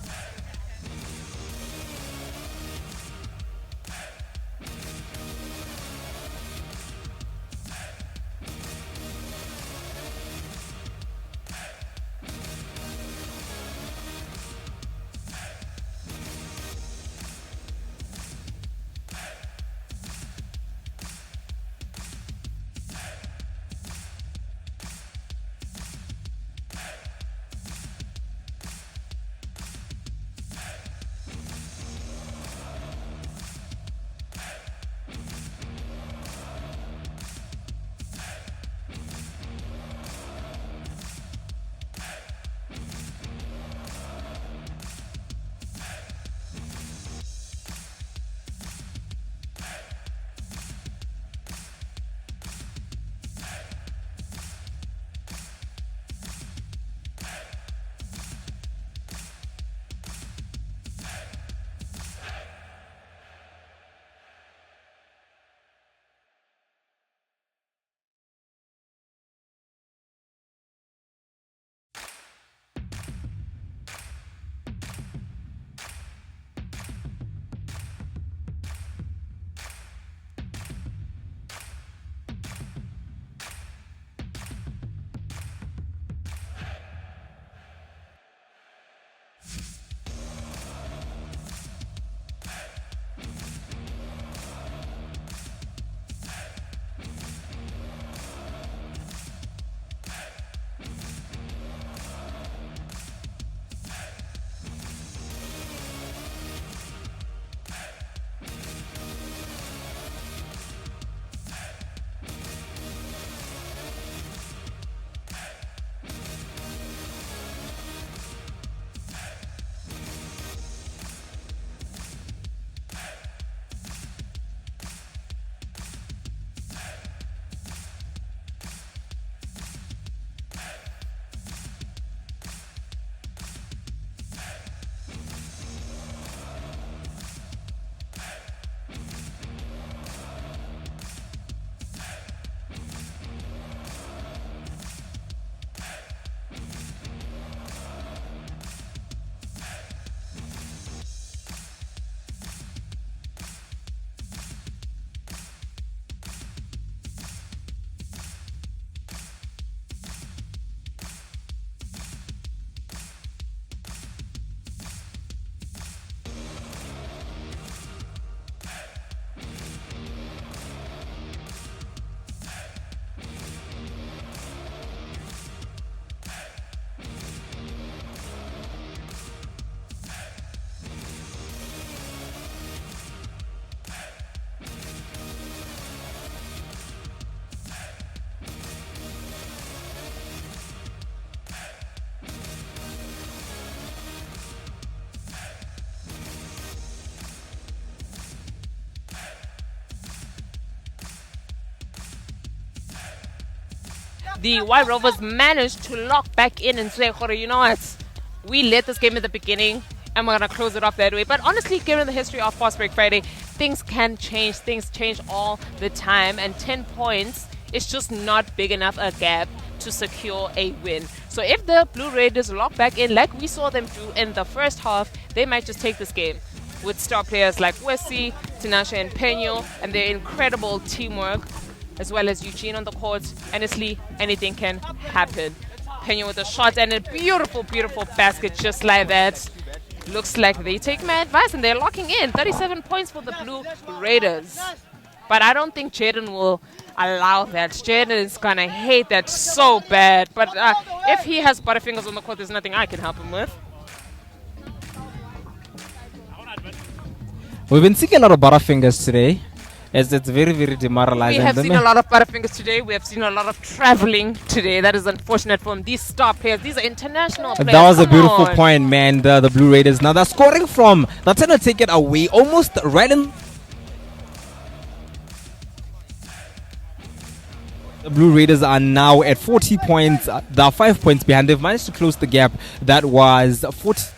The White Rovers managed to lock back in and say, you know what? We led this game in the beginning and we're going to close it off that way. But honestly, given the history of Fast Break Friday, things can change. Things change all the time. And 10 points is just not big enough a gap to secure a win. So if the Blue Raiders lock back in like we saw them do in the first half, they might just take this game with star players like Wesley, Tinashe and Penyo and their incredible teamwork, as well as Eugene on the court. Honestly, anything can happen. Pena with a shot and a beautiful, beautiful basket just like that. Looks like they take my advice and they're locking in 37 points for the Blue Raiders. But I don't think Jaden will allow that. Jaden is going to hate that so bad. But if he has Butterfingers on the court, there's nothing I can help him with. We've been seeing a lot of Butterfingers today. As it's very, very demoralizing. We have seen a lot of Butterfingers today. We have seen a lot of traveling today. That is unfortunate for them. These star players, these are international players. That was a Come beautiful on. point, man. The Blue Raiders. Now they're scoring from. They're trying to take it away. Almost right in. The Blue Raiders are now at 40 points. They are 5 points behind. They've managed to close the gap. That was 40.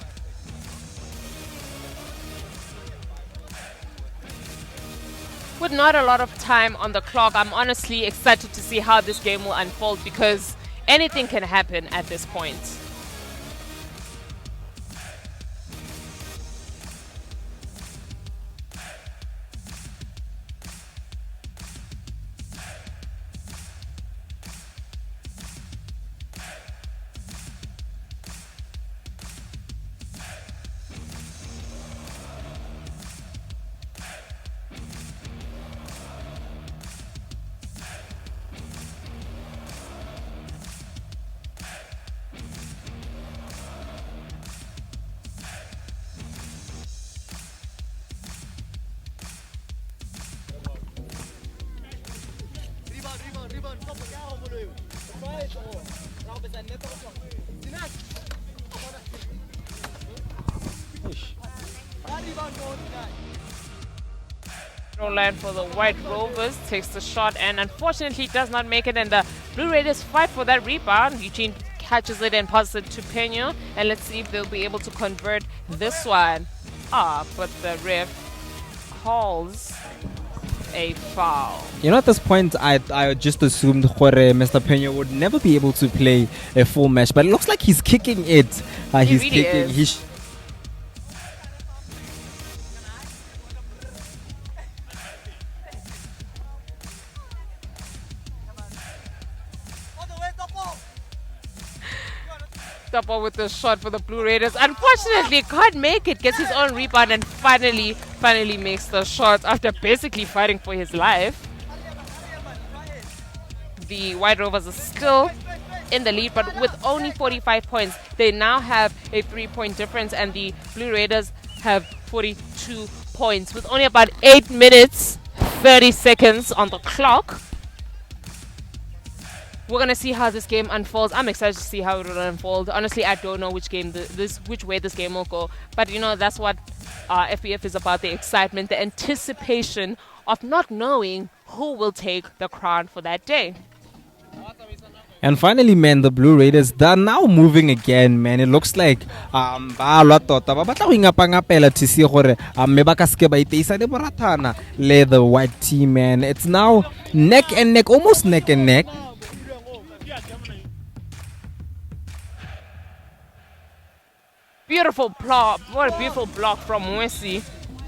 With not a lot of time on the clock, I'm honestly excited to see how this game will unfold because anything can happen at this point. Line for the White Rovers takes the shot and unfortunately does not make it, and the Blue Raiders fight for that rebound. Eugene catches it and passes it to Pena, and let's see if they'll be able to convert this one. But the ref calls a foul. You know, at this point, I just assumed Mr. Pena would never be able to play a full match, but it looks like he's kicking it. He's really kicking. is. Topo with the shot for the Blue Raiders. Unfortunately, can't make it. Gets his own rebound and finally makes the shot after basically fighting for his life. The White Rovers are still in the lead, but with only 45 points, they now have a 3-point difference, and the Blue Raiders have 42 points with only about 8 minutes, 30 seconds on the clock. We're gonna see how this game unfolds. I'm excited to see how it will unfold. Honestly, I don't know which way this game will go. But you know, that's what FBF is about: the excitement, the anticipation of not knowing who will take the crown for that day. And finally, man, the Blue Raiders, they're now moving again, man. It looks like ba lwa tota ba batla go ingapangapela to see gore mme ba ka ske ba iteisa le boratana le the white team, man. It's now neck and neck, almost neck and neck. Beautiful block. What a beautiful block from Mwesi.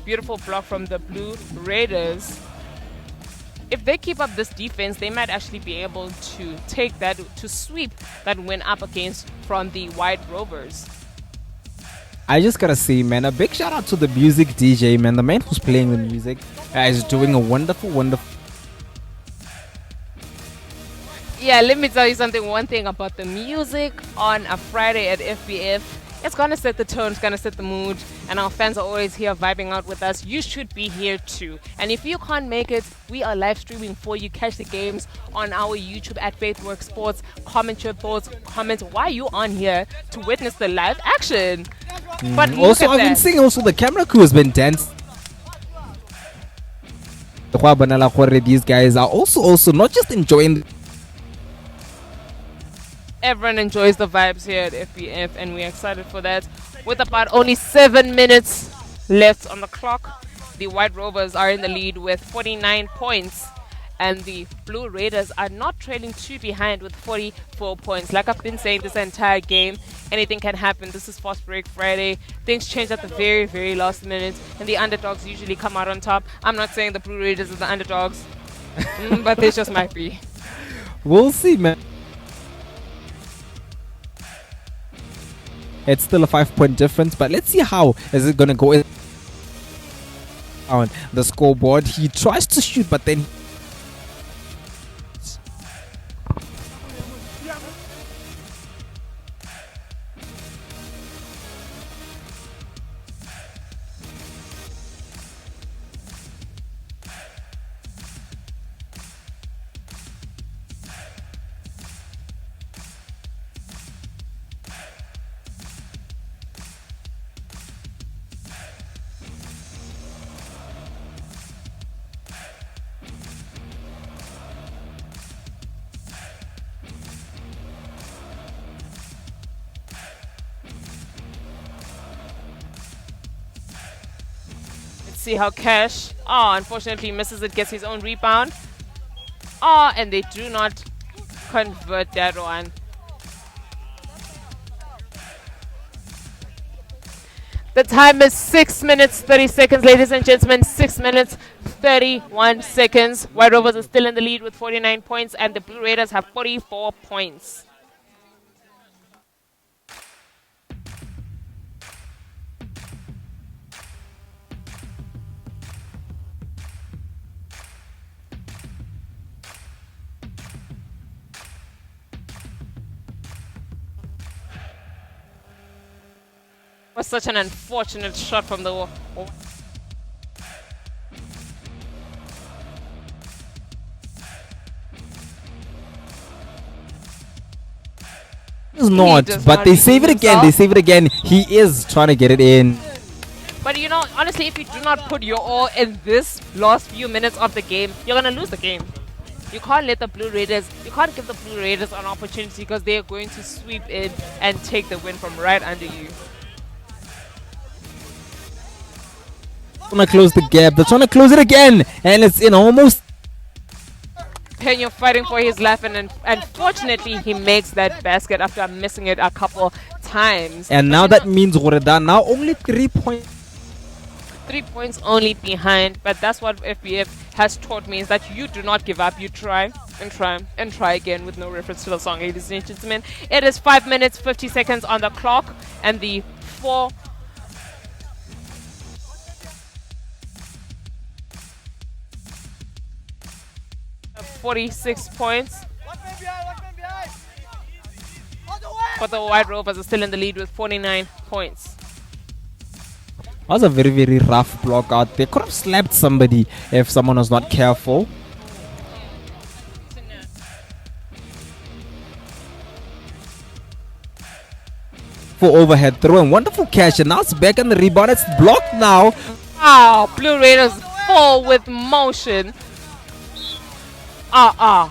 Beautiful block from the Blue Raiders. If they keep up this defense, they might actually be able to take that, to sweep that win up against from the White Rovers. I just gotta say, man, a big shout out to the music DJ, man. The man who's playing the music is doing a wonderful. Yeah, let me tell you something. One thing about the music on a Friday at FBF, it's gonna set the tone, it's gonna set the mood, and our fans are always here vibing out with us. You should be here too. And if you can't make it, we are live streaming for you. Catch the games on our YouTube at Faithwork Sports. Comment your thoughts, comment why you on here to witness the live action. But Also, I've been seeing also the camera crew has been dancing. These guys are also not just enjoying. Everyone enjoys the vibes here at FBF, and we're excited for that. With about only 7 minutes left on the clock, the White Rovers are in the lead with 49 points, and the Blue Raiders are not trailing too behind with 44 points. Like I've been saying this entire game, anything can happen. This is Fast Break Friday. Things change at the very, very last minute, and the underdogs usually come out on top. I'm not saying the Blue Raiders are the underdogs, but they just might be. We'll see, man. It's still a 5-point difference, but let's see how is it gonna go on the scoreboard. He tries to shoot, but then see how Cash, unfortunately misses it, gets his own rebound. And they do not convert that one. The time is 6 minutes 30 seconds, ladies and gentlemen. 6 minutes 31 seconds. White Rovers are still in the lead with 49 points, and the Blue Raiders have 44 points. Was such an unfortunate shot from the is not, but they save it again. They save it again. He is trying to get it in. But you know, honestly, if you do not put your all in this last few minutes of the game, you're gonna lose the game. You can't let the Blue Raiders, you can't give the Blue Raiders an opportunity, because they're going to sweep in and take the win from right under you. Trying to close the gap. They're trying to close it again, and it's in almost. Penyo fighting for his life, and unfortunately he makes that basket after missing it a couple times. And now that means Goreda now only 3 points. 3 points only behind, but that's what FBF has taught me, is that you do not give up. You try and try and try again, with no reference to the song, ladies and gentlemen. It is 5 minutes 50 seconds on the clock, and the 46 points. But the White Rovers are still in the lead with 49 points. That was a very, very rough block out there. Could have slapped somebody if someone was not careful. For overhead throw, and wonderful catch, and now it's back on the rebound. It's blocked now. Wow, Blue Raiders fall with motion. Now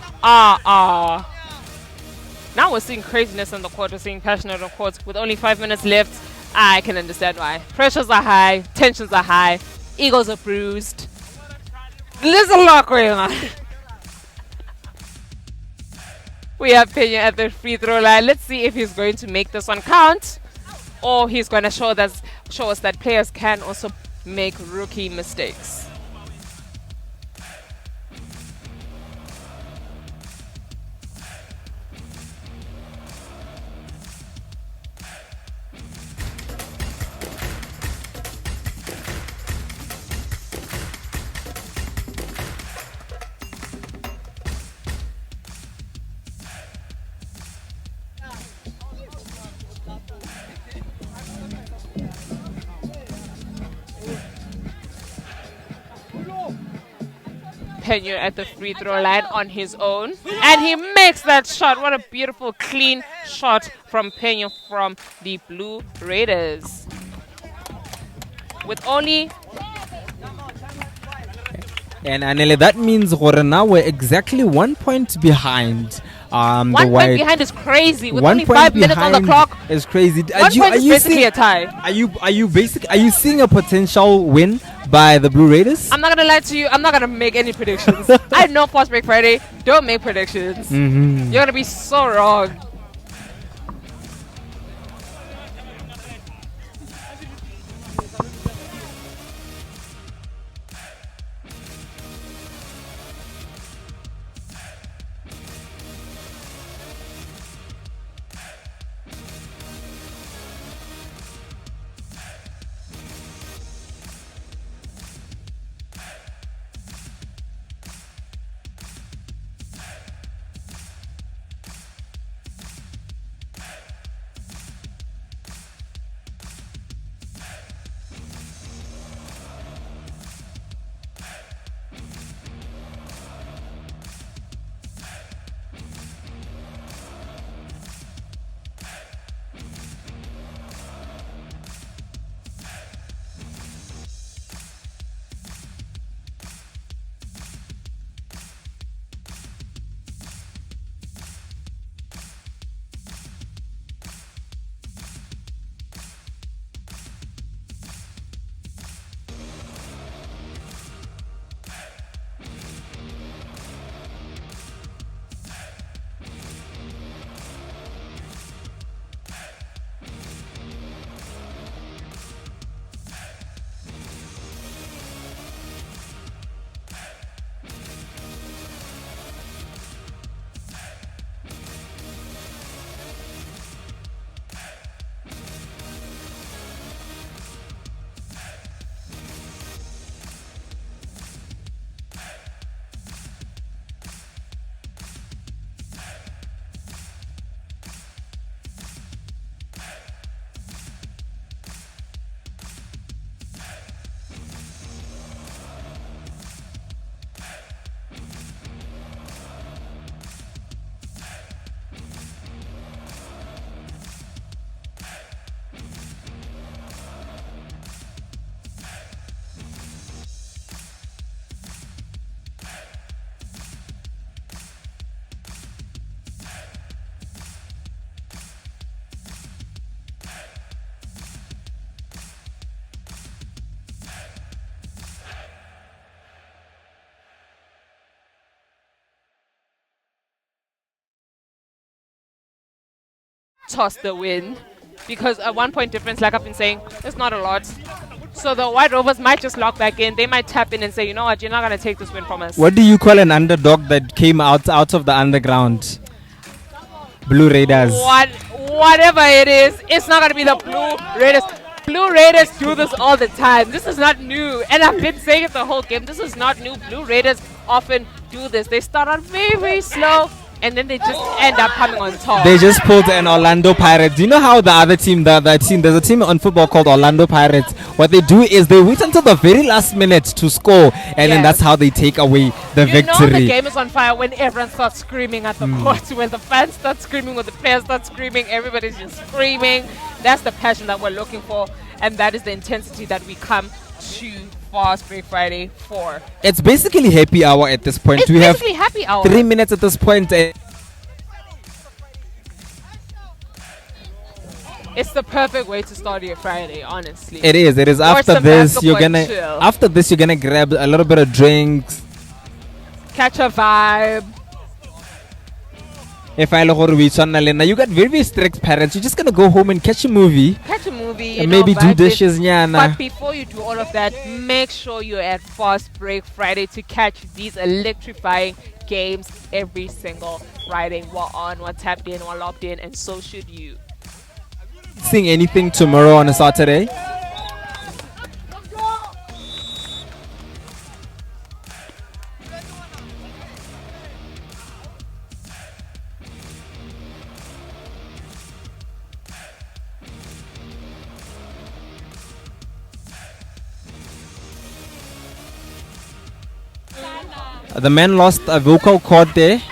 we're seeing craziness on the court. We're seeing passion on the court. With only 5 minutes left, I can understand why. Pressures are high, tensions are high, egos are bruised. There's a lot going on. We have Pena at the free throw line. Let's see if he's going to make this one count, or he's going to show us that players can also make rookie mistakes. Pena at the free throw line on his own, and he makes that shot. What a beautiful clean shot from Pena from the Blue Raiders. With only and Anele, that means now we're exactly 1 point behind. 1 point behind is crazy. With only 5 minutes on the clock, is crazy. 1 point is basically a tie. Are you seeing a potential win by the Blue Raiders? I'm not gonna lie to you. I'm not gonna make any predictions. I know Fast Break Friday. Don't make predictions. You're gonna be so wrong. toss the win because a 1 point difference, like I've been saying, is not a lot. So the White Rovers might just lock back in. They might tap in and say, you know what, you're not going to take this win from us. What do you call an underdog that came out of the underground? Blue Raiders. Whatever it is, it's not going to be the Blue Raiders. Blue Raiders do this all the time. This is not new. And I've been saying it the whole game. This is not new. Blue Raiders often do this. They start out very, very slow, and then they just end up coming on top. They just pulled an Orlando Pirates. Do you know how the other team, there's a team on football called Orlando Pirates. What they do is they wait until the very last minute to score, and then that's how they take away the victory. You know the game is on fire when everyone starts screaming at the court. When the fans start screaming, when the players start screaming, everybody's just screaming. That's the passion that we're looking for, and that is the intensity that we come to Fast Break Friday for. It's basically happy hour at this point. It's basically happy hour. 3 minutes at this point. It's the perfect way to start your Friday, honestly. It is. After this, you're gonna grab a little bit of drinks, catch a vibe. If I you got very strict parents. You're just gonna go home and catch a movie. And maybe do dishes, nyana. But before you do all of that, make sure you're at Fast Break Friday to catch these electrifying games every single Friday. We're on, we're tapped in, we're locked in, and so should you. Seeing anything tomorrow on a Saturday? The man lost a vocal cord there.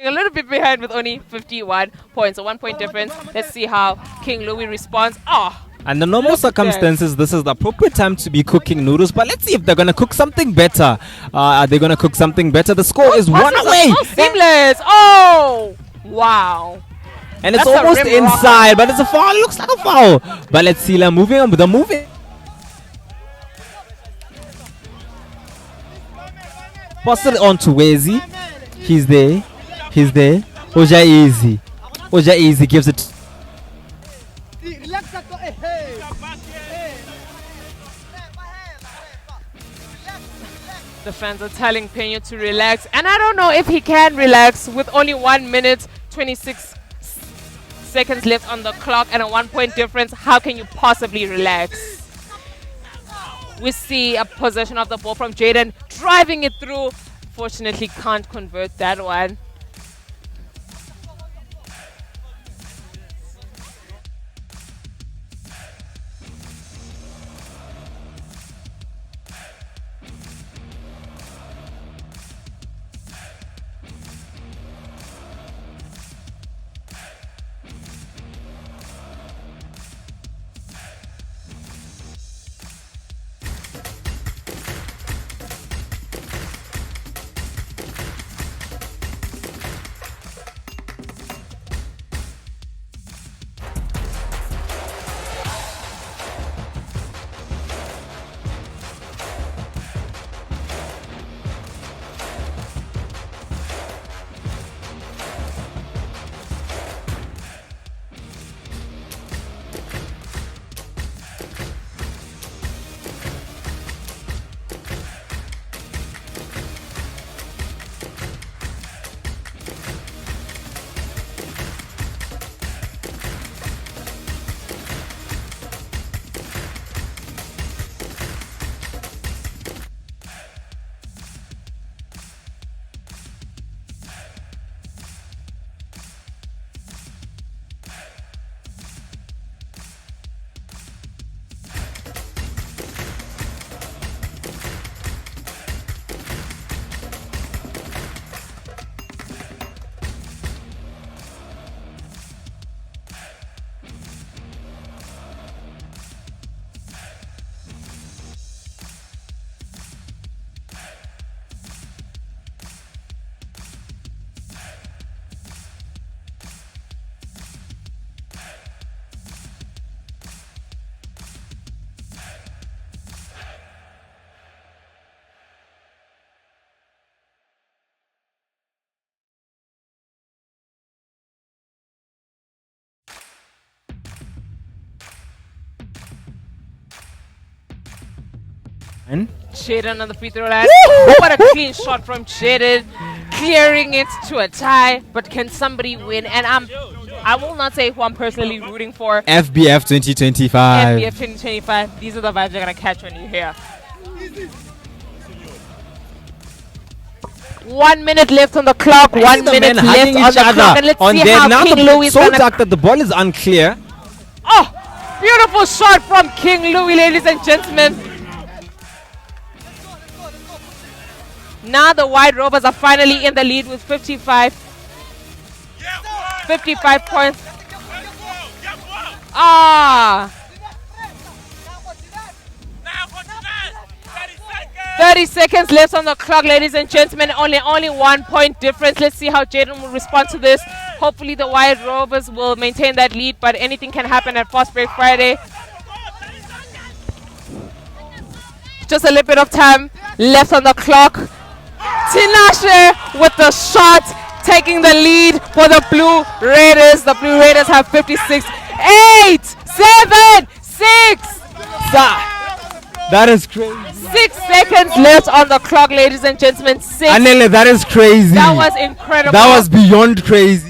A little bit behind with only 51 points, a 1 point difference. Let's see how King Louis responds. Under normal circumstances, this is the appropriate time to be cooking noodles, but let's see if they're going to cook something better. Are they going to cook something better? The score is 1 away. Seamless. Oh, wow. And it's almost inside, but it's a foul. It looks like a foul. But let's see. Moving on with the moving. Pass it on to Wezi. He's there. Oja Easy gives it. The fans are telling Peña to relax, and I don't know if he can relax with only 1 minute 26 seconds left on the clock and a 1 point difference. How can you possibly relax? We see a possession of the ball from Jaden, driving it through. Fortunately, can't convert that one. Jaden on the free throw line. What a clean shot from Jaden, clearing it to a tie. But can somebody win? And I will not say who I'm personally rooting for. FBF 2025. FBF 2025. These are the vibes you're gonna catch when you hear. 1 minute left on the clock. 1 minute left on the clock. And let's see how now King Louis is so gonna. dark that the ball is unclear. Oh, beautiful shot from King Louis, ladies and gentlemen. Now the White Rovers are finally in the lead with 55 points. Ah. 30 seconds left on the clock, ladies and gentlemen. Only 1 point difference. Let's see how Jaden will respond to this. Hopefully the White Rovers will maintain that lead, but anything can happen at Fast Break Friday. Just a little bit of time left on the clock. Tinashe with the shot, taking the lead for the Blue Raiders. The Blue Raiders have 56. 8, 7, 6. That is crazy. 6 seconds left on the clock, ladies and gentlemen. 6. Anele, that is crazy. That was incredible. That was beyond crazy.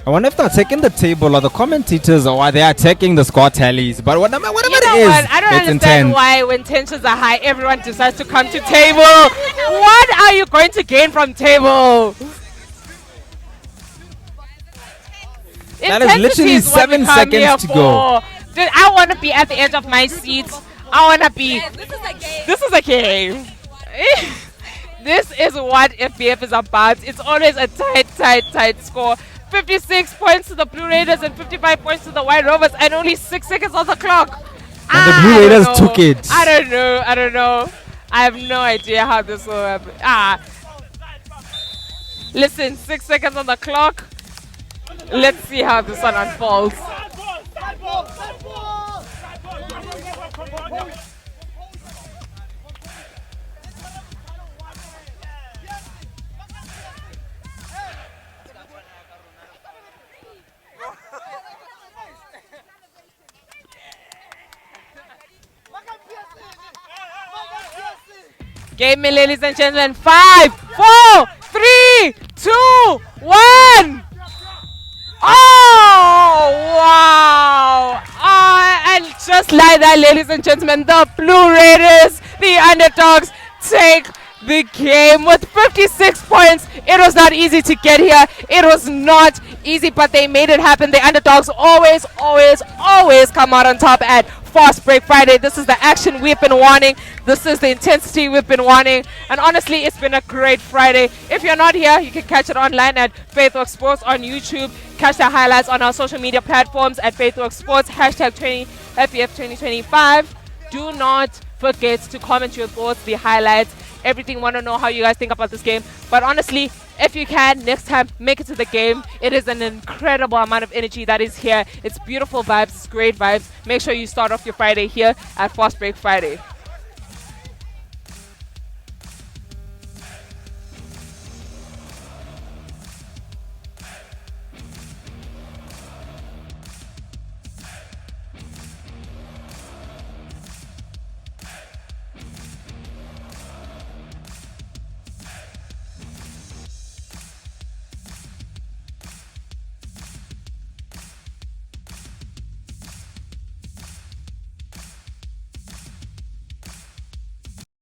I wonder if they're taking the table or the commentators or why they are taking the score tallies. But whatever You it know is, what? I don't it's understand intense. why when tensions are high, everyone decides to come to table. What are you going to gain from table? That is literally Intensity what we 7 come here seconds to go. for. Dude, I want to be at the edge of my seat. I want to be. This is a game. This is what FBF is about. It's always a tight score. 56 points to the Blue Raiders and 55 points to the White Rovers, and only 6 seconds on the clock. And the Blue Raiders took it. I don't know. I have no idea how this will happen. Listen, 6 seconds on the clock. Let's see how this one unfolds. Game me, ladies and gentlemen. 5, 4, 3, 2, 1. Oh, wow. And just like that, ladies and gentlemen, the Blue Raiders, the underdogs, take the game with 56 points. It was not easy to get here. It was not easy, but they made it happen. The underdogs always come out on top at Fast Break Friday. This is the action we've been wanting. This is the intensity we've been wanting. And honestly, it's been a great Friday. If you're not here, you can catch it online at Faithworks Sports on YouTube. Catch the highlights on our social media platforms at Faithworks Sports, hashtag FBF2025. Do not forget to comment your thoughts, the highlights, everything. Want to know how you guys think about this game. But honestly, if you can, next time, make it to the game. It is an incredible amount of energy that is here. It's beautiful vibes. It's great vibes. Make sure you start off your Friday here at Fast Break Friday.